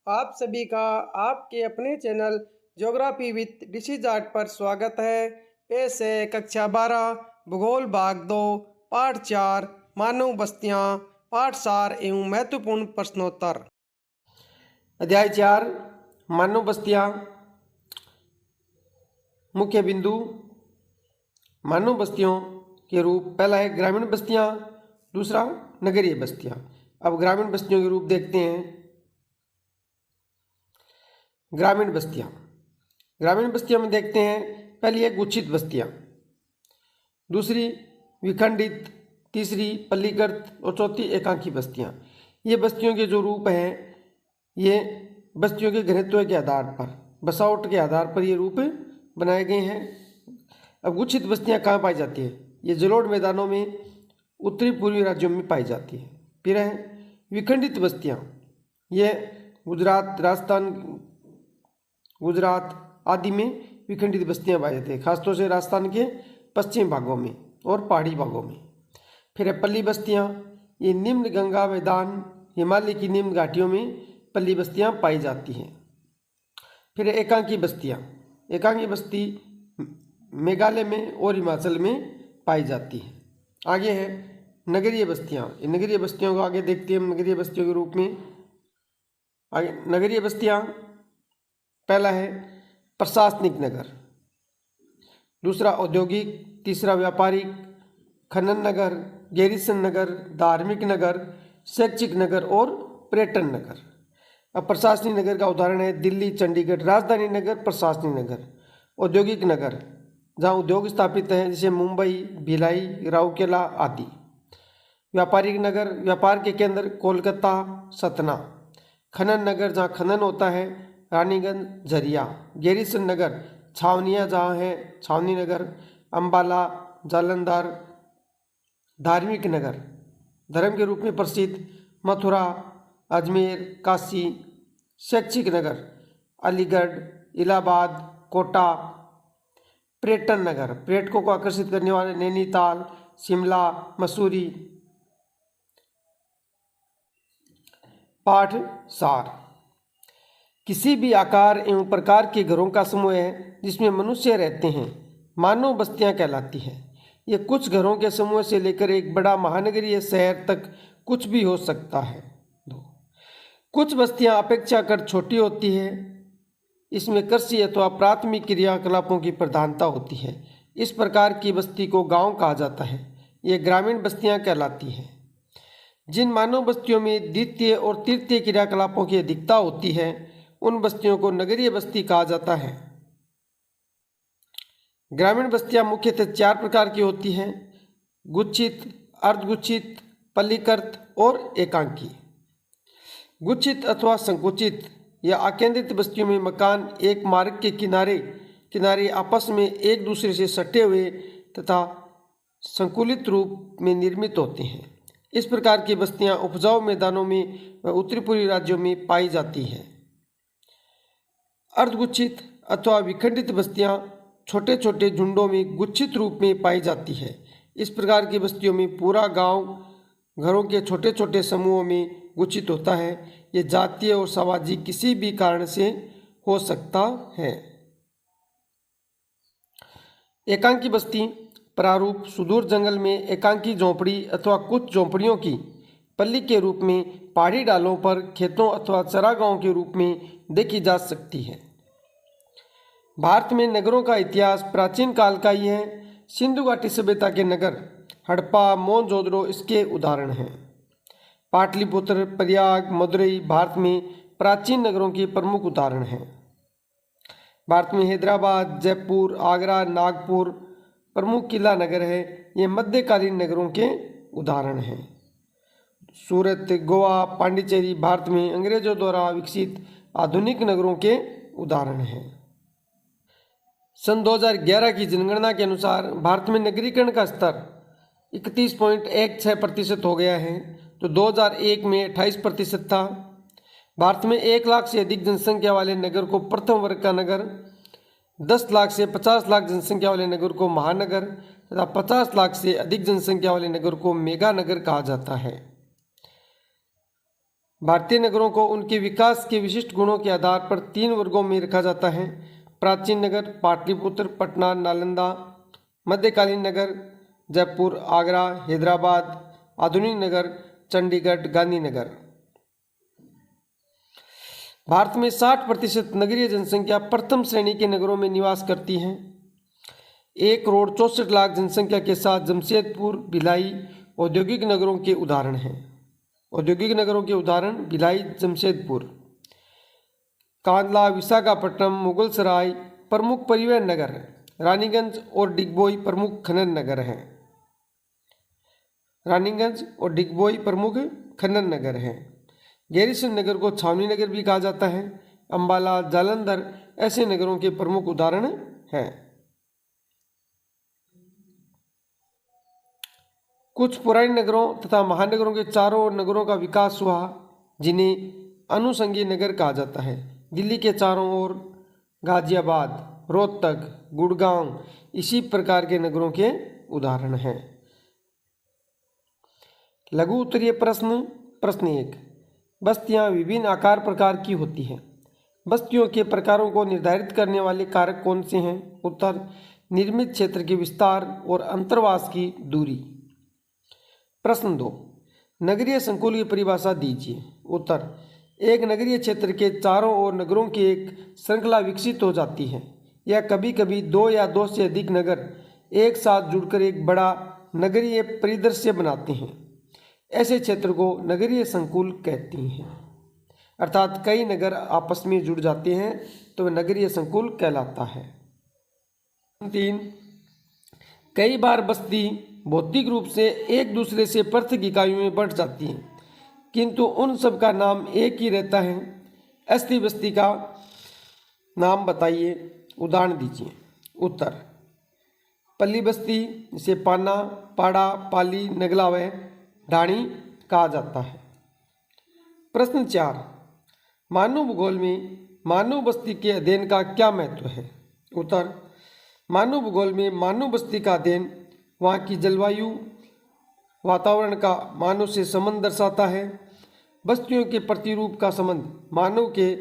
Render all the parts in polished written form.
आप सभी का आपके अपने channel geography with disease art पर स्वागत है। पेश है कक्षा 12 भूगोल भाग 2 पाठ 4 मानव बस्तियां पाठ सार एवं महत्वपूर्ण प्रश्नोत्तर। अध्याय 4 मानव बस्तियां। मुख्य बिंदु मानव बस्तियों के रूप। पहला है ग्रामीण बस्तियां, दूसरा नगरीय बस्तियां। अब ग्रामीण बस्तियों के रूप देखते हैं। ग्रामीण बस्तियां में देखते हैं। पहली है गुच्छित बस्तियां, दूसरी विखंडित, तीसरी पल्लीकृत और चौथी एकांकी बस्तियां। ये बस्तियों के जो रूप हैं, ये बस्तियों के घनत्व के आधार पर, बसावट के आधार पर ये रूप बनाए गए हैं। अब गुच्छित बस्तियां कहाँ पाई जाती है? ये जलोढ़ मैदानों में उत्तरी पूर्वी राज्यों में पाई जाती है। फिर है विखंडित बस्तियां, ये गुजरात, राजस्थान, गुजरात आदि में विखंडित बस्तियां पाई जाती है, खासतौर से राजस्थान के पश्चिम भागों में और पहाड़ी भागों में। फिर है पल्ली बस्तियां, ये निम्न गंगा मैदान, हिमालय की निम्न घाटियों में पल्ली बस्तियां पाई जाती हैं। फिर है एकांकी बस्ती मेघालय में और हिमाचल में पाई जाती है। आगे है नगरीय बस्तियां। नगरीय बस्तियों को आगे देखते हैं नगरीय बस्तियों के रूप में। आगे नगरीय बस्तियां, पहला है प्रशासनिक नगर, दूसरा औद्योगिक, तीसरा व्यापारिक, खनन नगर, गैरीसन नगर, धार्मिक नगर, शैक्षिक नगर और पर्यटन नगर। अब प्रशासनिक नगर का उदाहरण है दिल्ली, चंडीगढ़। राजधानी नगर प्रशासनिक नगर। औद्योगिक नगर, जहाँ उद्योग स्थापित हैं, जैसे मुंबई, भिलाई, राउरकेला आदि। व्यापारिक नगर, व्यापार के केंद्र कोलकाता, सतना। खनन नगर, जहाँ खनन होता है, रानीगंज, झरिया। गैरीसन नगर, छावनियाँ जहाँ हैं, छावनी नगर, अम्बाला, जालंधर। धार्मिक नगर, धर्म के रूप में प्रसिद्ध, मथुरा, अजमेर, काशी। शैक्षिक नगर, अलीगढ़, इलाहाबाद, कोटा। पर्यटन नगर, पर्यटकों को आकर्षित करने वाले नैनीताल, शिमला, मसूरी। पाठ सार। किसी भी आकार एवं प्रकार के घरों का समूह है जिसमें मनुष्य रहते हैं, मानव बस्तियां कहलाती हैं। ये कुछ घरों के समूह से लेकर एक बड़ा महानगरीय शहर तक कुछ भी हो सकता है। कुछ बस्तियां अपेक्षाकृत छोटी होती है, इसमें कृषि अथवा प्राथमिक क्रियाकलापों की प्रधानता होती है। इस प्रकार की बस्ती को गांव कहा जाता है। ये ग्रामीण बस्तियां कहलाती हैं। जिन मानव बस्तियों में द्वितीय और तृतीय क्रियाकलापों की अधिकता होती है, उन बस्तियों को नगरीय बस्ती कहा जाता है। ग्रामीण बस्तियां मुख्यतः 4 प्रकार की होती हैं: गुच्छित, अर्धगुच्छित, पल्लीकृत और एकांकी। गुच्छित अथवा संकुचित या आकेंद्रित बस्तियों में मकान एक मार्ग के किनारे आपस में एक दूसरे से सटे हुए तथा संकुलित रूप में निर्मित होते हैं। इस प्रकार की बस्तियां उपजाऊ मैदानों में व उत्तरी पूर्वी राज्यों में पाई जाती हैं। अर्धगुच्छित अथवा विखंडित बस्तियां छोटे छोटे झुंडों में गुच्छित रूप में पाई जाती है। इस प्रकार की बस्तियों में पूरा गांव घरों के छोटे छोटे समूहों में गुच्छित होता है। ये जातीय और सामाजिक किसी भी कारण से हो सकता है। एकांकी बस्ती प्रारूप: सुदूर जंगल में एकांकी झोंपड़ी अथवा कुछ झोंपड़ियों की पल्ली के रूप में पहाड़ी डालों पर खेतों अथवा चरागाहों के रूप में देखी जा सकती है। भारत में नगरों का इतिहास प्राचीन काल का ही है। सिंधु घाटी सभ्यता के नगर हड़प्पा, मोहनजोदड़ो इसके उदाहरण हैं। पाटलिपुत्र, प्रयाग, मदुरई भारत में प्राचीन नगरों के प्रमुख उदाहरण हैं। भारत में हैदराबाद, जयपुर, आगरा, नागपुर प्रमुख किला नगर है। ये मध्यकालीन नगरों के उदाहरण हैं। सूरत, गोवा, पांडिचेरी भारत में अंग्रेजों द्वारा विकसित आधुनिक नगरों के उदाहरण हैं। सन 2011 की जनगणना के अनुसार भारत में नगरीकरण का स्तर 31.16% हो गया है, जो 2001 में 28% था। भारत में 1 लाख से अधिक जनसंख्या वाले नगर को प्रथम वर्ग का नगर, 10 लाख से 50 लाख जनसंख्या वाले नगर को महानगर तथा 50 लाख से अधिक जनसंख्या वाले नगर को मेगा नगर कहा जाता है। भारतीय नगरों को उनके विकास के विशिष्ट गुणों के आधार पर 3 वर्गों में रखा जाता है। प्राचीन नगर पाटलिपुत्र, पटना, नालंदा। मध्यकालीन नगर जयपुर, आगरा, हैदराबाद। आधुनिक नगर चंडीगढ़, गांधीनगर। भारत में 60% नगरीय जनसंख्या प्रथम श्रेणी के नगरों में निवास करती है। 1,64,00,000 जनसंख्या के साथ जमशेदपुर, भिलाई औद्योगिक नगरों के उदाहरण हैं। औद्योगिक नगरों के उदाहरण भिलाई, जमशेदपुर। कांदला, विशाखापट्टनम, मुगलसराय प्रमुख परिवहन नगर हैं। रानीगंज और डिगबोई प्रमुख खनन नगर हैं। रानीगंज और डिगबोई प्रमुख खनन नगर हैं। गैरीसन नगर को छावनी नगर भी कहा जाता है। अंबाला, जालंधर ऐसे नगरों के प्रमुख उदाहरण हैं। कुछ पुराने नगरों तथा महानगरों के चारों ओर नगरों का विकास हुआ, जिन्हें अनुषंगी नगर कहा जाता है। दिल्ली के चारों ओर गाजियाबाद, रोहतक, गुड़गांव इसी प्रकार के नगरों के उदाहरण हैं। लघु उत्तरीय प्रश्न। प्रश्न 1, बस्तियां विभिन्न आकार प्रकार की होती हैं। बस्तियों के प्रकारों को निर्धारित करने वाले कारक कौन से हैं? उत्तर, निर्मित क्षेत्र के विस्तार और अंतर्वास की दूरी। प्रश्न 2, नगरीय संकुल की परिभाषा दीजिए। उत्तर, एक नगरीय क्षेत्र के चारों ओर नगरों की एक श्रृंखला विकसित हो जाती है। यह कभी कभी 2 या 2 से अधिक नगर एक साथ जुड़कर एक बड़ा नगरीय परिदृश्य बनाते हैं। ऐसे क्षेत्र को नगरीय संकुल कहते हैं। अर्थात कई नगर आपस में जुड़ जाते हैं तो वह नगरीय संकुल कहलाता है। 3, कई बार बस्ती भौतिक रूप से एक दूसरे से पृथक इकाइयों में बढ़ जाती है, किंतु उन सब का नाम एक ही रहता है। ऐसी बस्ती का नाम बताइए, उदाहरण दीजिए। उत्तर, पल्ली बस्ती जिसे पाना, पाड़ा, पाली, नगला व ढाणी कहा जाता है। प्रश्न 4, मानव भूगोल में मानव बस्ती के अध्ययन का क्या महत्व है? उत्तर, मानव भूगोल में मानव बस्ती का अध्ययन वहाँ की जलवायु वातावरण का मानव से संबंध दर्शाता है। बस्तियों के प्रतिरूप का संबंध मानव के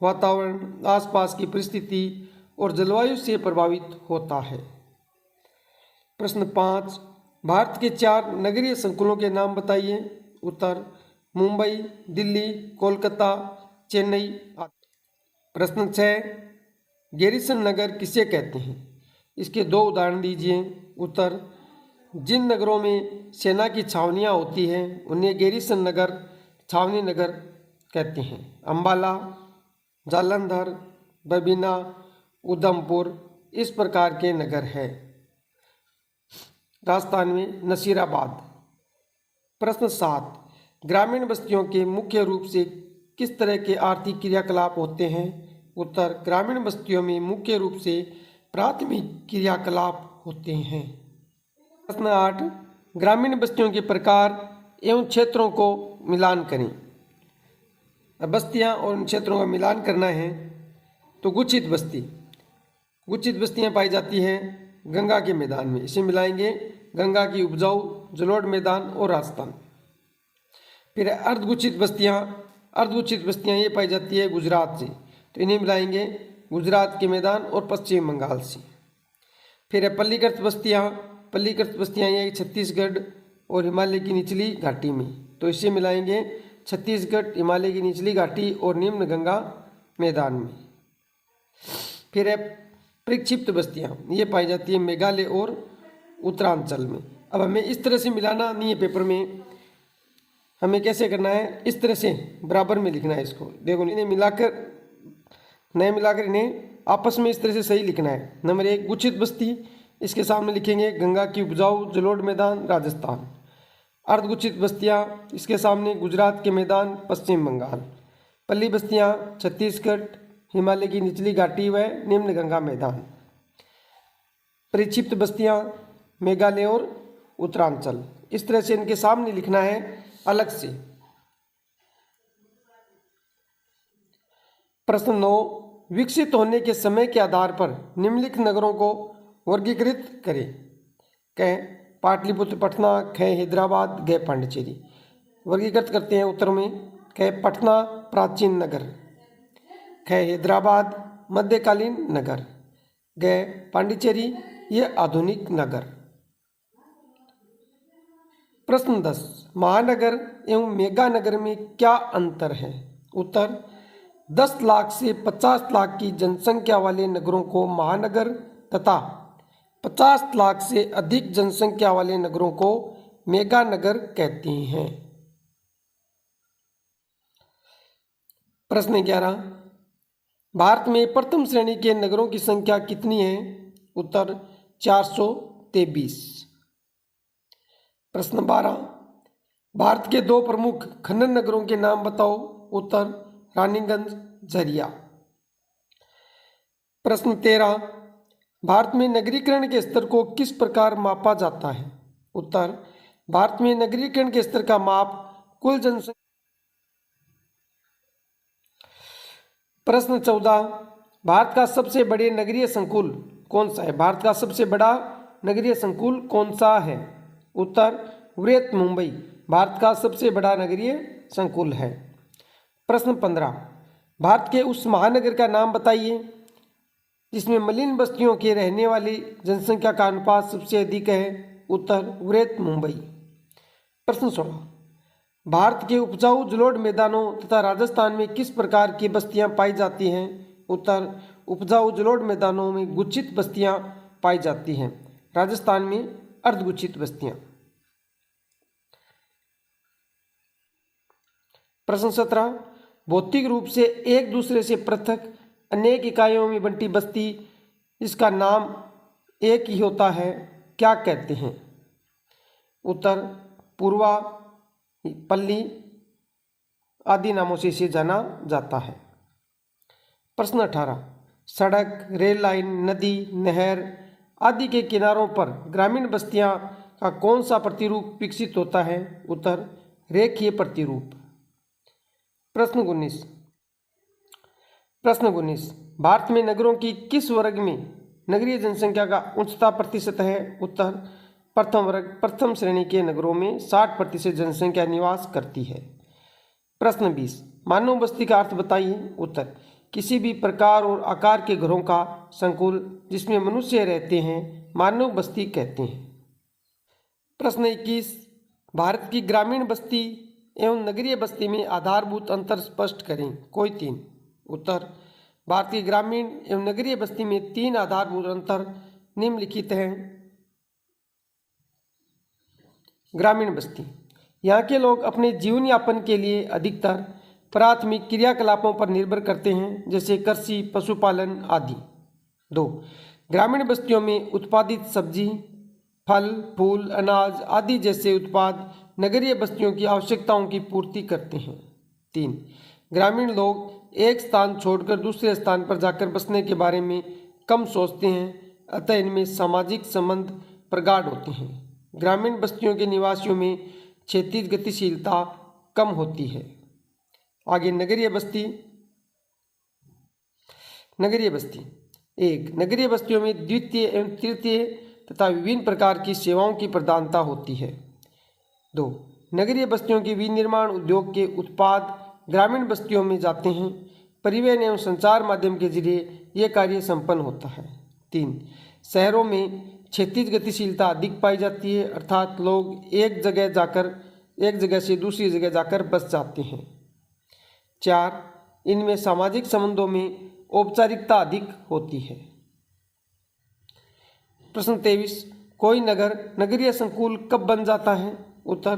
वातावरण, आसपास की परिस्थिति और जलवायु से प्रभावित होता है। प्रश्न 5, भारत के 4 नगरीय संकुलों के नाम बताइए। उत्तर, मुंबई, दिल्ली, कोलकाता, चेन्नई। प्रश्न 6, गैरीसन नगर किसे कहते हैं? इसके 2 उदाहरण दीजिए। उत्तर, जिन नगरों में सेना की छावनियाँ होती हैं उन्हें गैरीसन नगर, छावनी नगर कहते हैं। अंबाला, जालंधर, बबीना, उधमपुर इस प्रकार के नगर हैं। राजस्थान में नसीराबाद। प्रश्न 7, ग्रामीण बस्तियों के मुख्य रूप से किस तरह के आर्थिक क्रियाकलाप होते हैं? उत्तर, ग्रामीण बस्तियों में मुख्य रूप से प्राथमिक क्रियाकलाप होते हैं। प्रश्न 8, ग्रामीण बस्तियों के प्रकार एवं क्षेत्रों को मिलान करें। बस्तियां और उन क्षेत्रों का मिलान करना है तो गुच्छित बस्ती, गुच्छित बस्तियां पाई जाती हैं गंगा के मैदान में, इसे मिलाएंगे गंगा की उपजाऊ जलोढ़ मैदान और राजस्थान। फिर अर्धगुच्छित बस्तियां ये पाई जाती है गुजरात से, तो इन्हें मिलाएंगे गुजरात के मैदान और पश्चिम बंगाल से। फिर है पल्लीकृत बस्तियां ये छत्तीसगढ़ और हिमालय की निचली घाटी में, तो इसे मिलाएंगे छत्तीसगढ़, हिमालय की निचली घाटी और निम्न गंगा मैदान में। फिर है प्रक्षिप्त बस्तियां, ये पाई जाती है मेघालय और उत्तरांचल में। अब हमें इस तरह से मिलाना नहीं है पेपर में, हमें कैसे करना है, इस तरह से बराबर में लिखना है इसको। देखो इन्हें मिलाकर इन्हें आपस में इस तरह से सही लिखना है। नंबर 1 गुच्छित बस्ती, इसके सामने लिखेंगे गंगा की उपजाऊ जलोढ़ मैदान राजस्थान। अर्धगुच्छित बस्तियां, इसके सामने गुजरात के मैदान पश्चिम बंगाल। पल्ली बस्तियां छत्तीसगढ़, हिमालय की निचली घाटी व निम्न गंगा मैदान। परिक्षिप्त बस्तियां मेघालय और उत्तरांचल। इस तरह से इनके सामने लिखना है अलग से। प्रश्न 9, विकसित होने के समय के आधार पर निम्नलिखित नगरों को वर्गीकृत करें। क पाटलिपुत्र, पटना, ख हैदराबाद, ग पांडिचेरी। वर्गीकृत करते हैं उत्तर में। क पटना प्राचीन नगर, ख हैदराबाद मध्यकालीन नगर, ग पांडिचेरी ये आधुनिक नगर। प्रश्न 10, महानगर एवं मेगा नगर में क्या अंतर है? उत्तर, 10 लाख से 50 लाख की जनसंख्या वाले नगरों को महानगर तथा 50 लाख से अधिक जनसंख्या वाले नगरों को मेगा नगर कहते हैं। प्रश्न 11, भारत में प्रथम श्रेणी के नगरों की संख्या कितनी है? उत्तर, 423। प्रश्न 12, भारत के 2 प्रमुख खनन नगरों के नाम बताओ। उत्तर, रानीगंज, झरिया। प्रश्न 13, भारत में नगरीकरण के स्तर को किस प्रकार मापा जाता है? उत्तर, भारत में नगरीकरण के स्तर का माप कुल जनसंख्या। प्रश्न 14, भारत का सबसे बड़े नगरीय संकुल कौन सा है? भारत का सबसे बड़ा नगरीय संकुल कौन सा है? उत्तर, वृहत मुंबई भारत का सबसे बड़ा नगरीय संकुल है। प्रश्न 15, भारत के उस महानगर का नाम बताइए जिसमें मलिन बस्तियों के रहने वाली जनसंख्या का अनुपात सबसे अधिक है। उत्तर, वृहत मुंबई। प्रश्न 16, भारत के उपजाऊ जलोढ़ मैदानों तथा राजस्थान में किस प्रकार की बस्तियां पाई जाती हैं? उत्तर, उपजाऊ जलोढ़ मैदानों में गुच्छित बस्तियां पाई जाती हैं, राजस्थान में अर्धगुच्छित बस्तियां। प्रश्न 17, भौतिक रूप से एक दूसरे से पृथक अनेक इकाइयों में बंटी बस्ती जिसका नाम एक ही होता है क्या कहते हैं? उत्तर, पूर्वा, पल्ली आदि नामों से इसे जाना जाता है। प्रश्न 18, सड़क, रेल लाइन, नदी, नहर आदि के किनारों पर ग्रामीण बस्तियां का कौन सा प्रतिरूप विकसित होता है? उत्तर, रेखीय प्रतिरूप। प्रश्न 19, भारत में नगरों की किस वर्ग में नगरीय जनसंख्या का उच्चता प्रतिशत है? उत्तर, प्रथम वर्ग, प्रथम श्रेणी के नगरों में 60% जनसंख्या निवास करती है। प्रश्न 20, मानव बस्ती का अर्थ बताइए। उत्तर, किसी भी प्रकार और आकार के घरों का संकुल जिसमें मनुष्य रहते हैं मानव बस्ती कहते हैं। प्रश्न 21, भारत की ग्रामीण बस्ती एवं नगरीय बस्ती में आधारभूत अंतर स्पष्ट करें, कोई 3। उत्तर, भारत की ग्रामीण एवं नगरीय बस्ती में 3 आधारभूत अंतर निम्नलिखित हैं। ग्रामीण बस्ती, यहाँ के लोग अपने जीवन यापन के लिए अधिकतर प्राथमिक क्रियाकलापों पर निर्भर करते हैं जैसे कृषि, पशुपालन आदि। 2, ग्रामीण बस्तियों में उत्पादित सब्जी, फल, फूल, अनाज आदि जैसे उत्पाद नगरीय बस्तियों की आवश्यकताओं की पूर्ति करते हैं। 3, ग्रामीण लोग एक स्थान छोड़कर दूसरे स्थान पर जाकर बसने के बारे में कम सोचते हैं, अतः इनमें सामाजिक संबंध प्रगाढ़ होते हैं। ग्रामीण बस्तियों के निवासियों में क्षेत्रीय गतिशीलता कम होती है। आगे नगरीय बस्ती। नगरीय बस्ती 1, नगरीय बस्तियों में द्वितीय एवं तृतीय तथा विभिन्न प्रकार की सेवाओं की प्रधानता होती है। 2, नगरीय बस्तियों के विनिर्माण उद्योग के उत्पाद ग्रामीण बस्तियों में जाते हैं, परिवहन एवं संचार माध्यम के जरिए यह कार्य संपन्न होता है। 3, शहरों में क्षेत्रीय गतिशीलता अधिक पाई जाती है, अर्थात लोग एक जगह से दूसरी जगह जाकर बस जाते हैं। 4, इनमें सामाजिक संबंधों में औपचारिकता अधिक होती है। प्रश्न 23, कोई नगर नगरीय संकुल कब बन जाता है? उत्तर,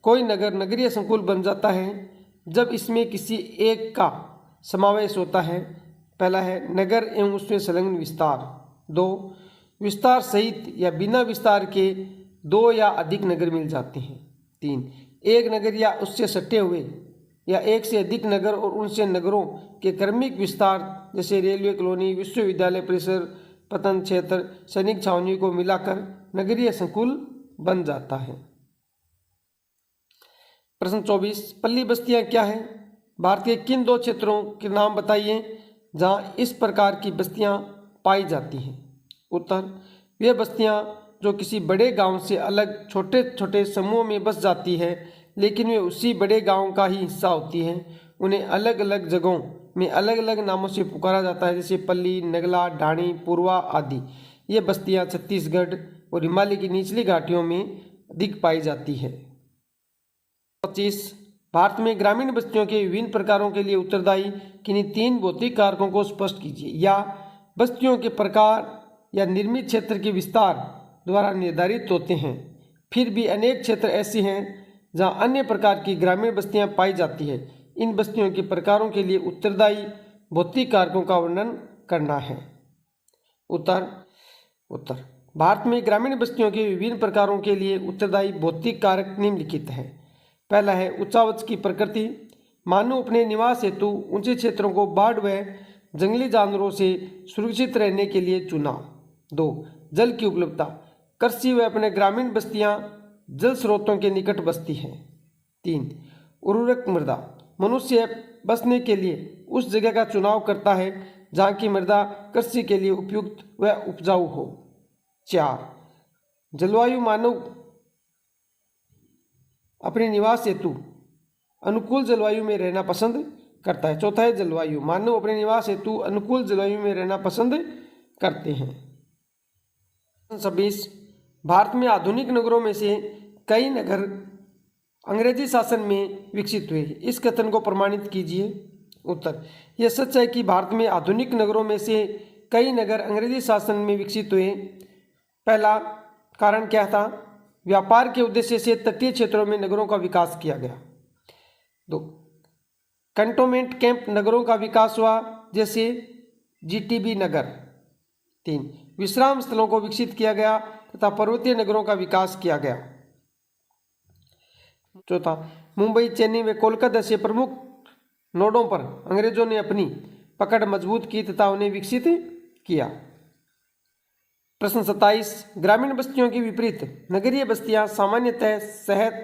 कोई नगर नगरीय संकुल बन जाता है जब इसमें किसी एक का समावेश होता है। पहला है नगर एवं उसमें संलग्न विस्तार। 2, विस्तार सहित या बिना विस्तार के 2 या अधिक नगर मिल जाते हैं। 3, एक नगर या उससे सटे हुए या एक से अधिक नगर और उनसे नगरों के क्रमिक विस्तार जैसे रेलवे कॉलोनी, विश्वविद्यालय परिसर, पतन क्षेत्र, सैनिक छावनी को मिलाकर नगरीय संकुल बन जाता है। प्रश्न 24, पल्ली बस्तियां क्या है? भारत के किन 2 क्षेत्रों के नाम बताइए जहां इस प्रकार की बस्तियां पाई जाती हैं? उत्तर, वे बस्तियां जो किसी बड़े गांव से अलग छोटे छोटे समूहों में बस जाती है लेकिन वे उसी बड़े गांव का ही हिस्सा होती हैं। उन्हें अलग अलग जगहों में अलग अलग नामों से पुकारा जाता है, जैसे पल्ली, नगला, ढाणी, पूर्वा आदि। ये बस्तियां छत्तीसगढ़ और हिमालय की निचली घाटियों में अधिक पाई जाती है। 25 भारत में ग्रामीण बस्तियों के विभिन्न प्रकारों के लिए उत्तरदायी किन्हीं 3 भौतिक कारकों को स्पष्ट कीजिए। या बस्तियों के प्रकार या निर्मित क्षेत्र के विस्तार द्वारा निर्धारित होते हैं। फिर भी अनेक क्षेत्र ऐसे हैं जहां अन्य प्रकार की ग्रामीण बस्तियां पाई जाती है। इन बस्तियों के प्रकारों के लिए उत्तरदायी भौतिक कारकों का वर्णन करना है। उत्तर भारत में ग्रामीण बस्तियों के विभिन्न प्रकारों के लिए उत्तरदायी भौतिक कारक निम्नलिखित है। पहला है उच्चावच की प्रकृति। मानव अपने निवास हेतु ऊंचे क्षेत्रों को बाढ़ व जंगली जानवरों से सुरक्षित रहने के लिए चुना। 2 जल की उपलब्धता। कृषि व अपने ग्रामीण बस्तियां जल स्रोतों के निकट बसती हैं। 3 उर्वरक मृदा। मनुष्य बसने के लिए उस जगह का चुनाव करता है जहाँ की मृदा कृषि के लिए उपयुक्त व उपजाऊ हो। 4 जलवायु। मानव अपने निवास हेतु अनुकूल जलवायु में रहना पसंद करता है। चौथा है जलवायु। मानव अपने निवास हेतु अनुकूल जलवायु में रहना पसंद करते हैं। 26 भारत में आधुनिक नगरों में से कई नगर अंग्रेजी शासन में विकसित हुए। इस कथन को प्रमाणित कीजिए। उत्तर यह सच है कि भारत में आधुनिक नगरों में से कई नगर अंग्रेजी शासन में विकसित हुए। पहला कारण क्या था? व्यापार के उद्देश्य से तटीय क्षेत्रों में नगरों का विकास किया गया। 2 कंटोनमेंट कैंप नगरों का विकास हुआ, जैसे जीटीबी नगर। 3 विश्राम स्थलों को विकसित किया गया तथा पर्वतीय नगरों का विकास किया गया। 4 मुंबई, चेन्नई व कोलकाता से प्रमुख नोडों पर अंग्रेजों ने अपनी पकड़ मजबूत की तथा उन्हें विकसित किया। प्रश्न 27 ग्रामीण बस्तियों के विपरीत नगरीय बस्तियां सामान्यतः सहत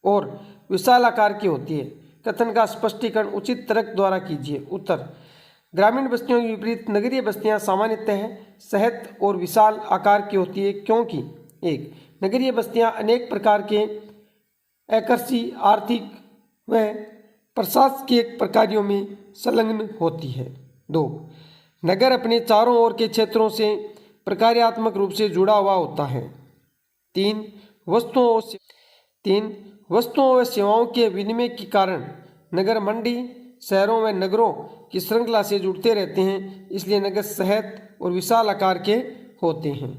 और विशाल आकार की होती है। कथन का स्पष्टीकरण उचित तर्क द्वारा कीजिए। उत्तर ग्रामीण बस्तियों के विपरीत नगरीय बस्तियां सामान्यतः सहत और विशाल आकार की होती है, क्योंकि 1 नगरीय बस्तियां अनेक प्रकार के आकर्षी, आर्थिक व प्रशासकीय कार्यों में संलग्न होती है। 2 नगर अपने चारों ओर के क्षेत्रों से प्रकार्यात्मक रूप से जुड़ा हुआ होता है। 3 वस्तुओं व सेवाओं के विनिमय के कारण नगर मंडी, शहरों व नगरों की श्रृंखला से जुड़ते रहते हैं, इसलिए नगर सहत और विशाल आकार के होते हैं।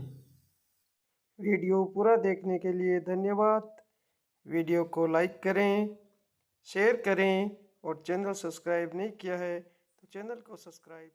वीडियो पूरा देखने के लिए धन्यवाद। वीडियो को लाइक करें, शेयर करें और चैनल सब्सक्राइब नहीं किया है तो चैनल को सब्सक्राइब